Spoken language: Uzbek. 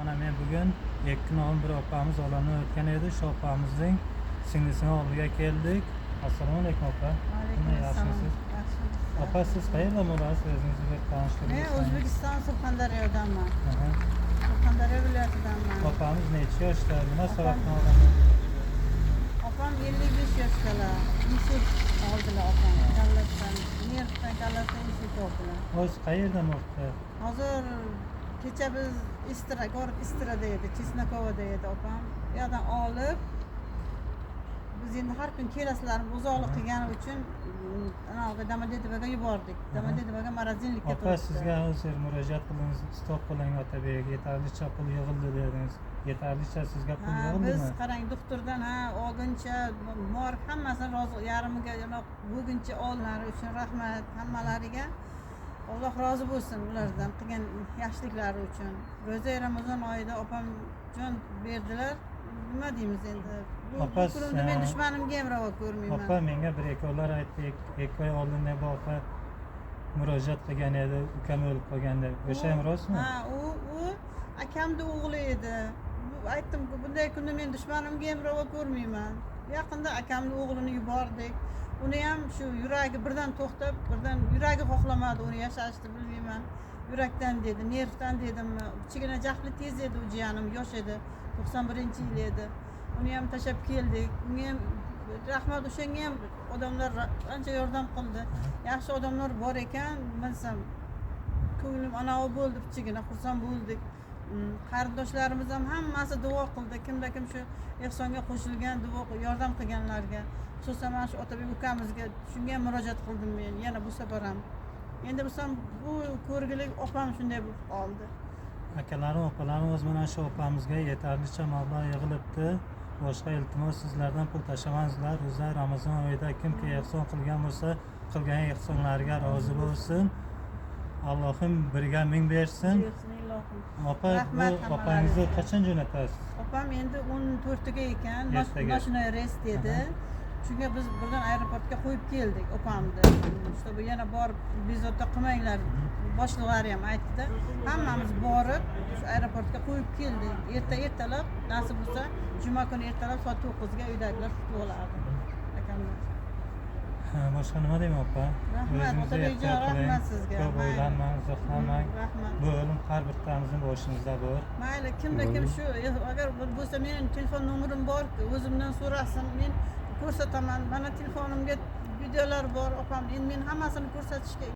Mana men bugun 2 kun bir opamiz olamdan o'tgan edi. Shu opamizning singlisini oldiga keldik. Assalomu alaykum opa. Alaykum assalom. Yaxshimisiz? Opa, siz qayerdan bo'lasiz? O'zingizni bir tanishtirib Men bersangiz. O'zbekiston Surxondaryodanman. Aha. Surxondaryo viloyatidanman. Opamiz necha yoshda? Nima sababdan olamdan? Opam 55 yoshdalar. Insult oldilar opam. Davlatdan, nervdan davlatdan insult oldilar. O'zi qayerdan o'tdi? Hozir kecha biz Istirada edi, Chesnakovada edi opam. Bu yerdan olib biz endi har kun kelasizlarni uzoqlik qilgani uchun anavi Domodedovoga yubordik. Domodedovoga morozinlikka Opa, sizga hozir murojaat qildingiz, stop qiling Otabek, yetarlicha pul yig'ildi dedingiz. Yetarlicha sizga pul yig'ildimi? Biz qarang, doktordan olguncha morg hammasini rozi, yarmiga bo'lguncha olganlari uchun rahmat hammalariga. Alloh rozi bo'lsin ulardan qilgan yaxshiliklari uchun. Ro'za Ramazon oyida opam jon berdilar. Nima deymiz endi? Bu kunimda men dushmanimga ham ravo ko'rmayman. Opa, menga bir ekovlar aytdi. 2 oy oldin bu opa murojaat qilgan edi, ukam o'lib qolganda. O'sha ham rostmi? U akamning o'g'li edi. Aytdim-ku, bunday kunda men dushmanimga ham ravo ko'rmayman. Yaqinda akamning o'g'lini yubordik. Uni ham shu yuragi birdan to'xtab, birdan yuragi xohlamadi uni yashashni, bilmayman. Yurakdan dedi, nervdan dedimmi? Kichkina jahli tez edi, u jiyanim yosh edi. 91-yil edi. Uni ham tashlab keldik. Unga ham rahmat, o'shanga ham odamlar ancha yordam qildi. Yaxshi odamlar bor ekan, bilsam ko'nglim anavi bo'ldi, kichkina xursand bo'ldik. Qarindoshlarimiz ham hammasi duo qildi. Kim shu ehsonga qo'shilgan, duo yordam qilganlarga. Xususan mana shu Otabek ukamizga shunga ham murojaat qildim men, yana bu safar ham. Endi bilsam bu ko'rgilik opam shunday bo'lib qoldi. Akalarim, opalarim o'z mana shu opamizga yetarlicha mablag' yig'ilibdi. Boshqa iltimos sizlardan pul tashlamasizlar. O'zi Ramazon oyida kimki ehson qilgan bo'lsa, qilgan ehsonlariga rozi bo'lsin. Allohim birga ming bersin. Opa, bu opangizni qachon jo'natasiz? Opam endi 14ga ekan, mashina reys dedi. Shunga biz birdan aeroportga qo'yib keldik opamni. Чтобы yana borib bezovta qilmanglar. Boshliqlari ham aytdi. Hammamiz borib shu aeroportga qo'yib keldik. Ertalab nasib bo'lsa, juma kuni ertalab soat 9ga uydagilar kutib oladi. Akamlar. Boshqa nima deyman opa? Rahmat, Otabekjon, rahmat sizga. Ko'p o'ylanmang, uzoqlamang. Rahmat. Bu o'lim har birtamizning boshimizda bor. Mayli, kim shu, agar bo'lsa mening telefon nomerim bor, o'zimdan so'rasin, men ko'rsataman. Mana telefonimga videolar bor, opam. Endi men hammasini ko'rsatishga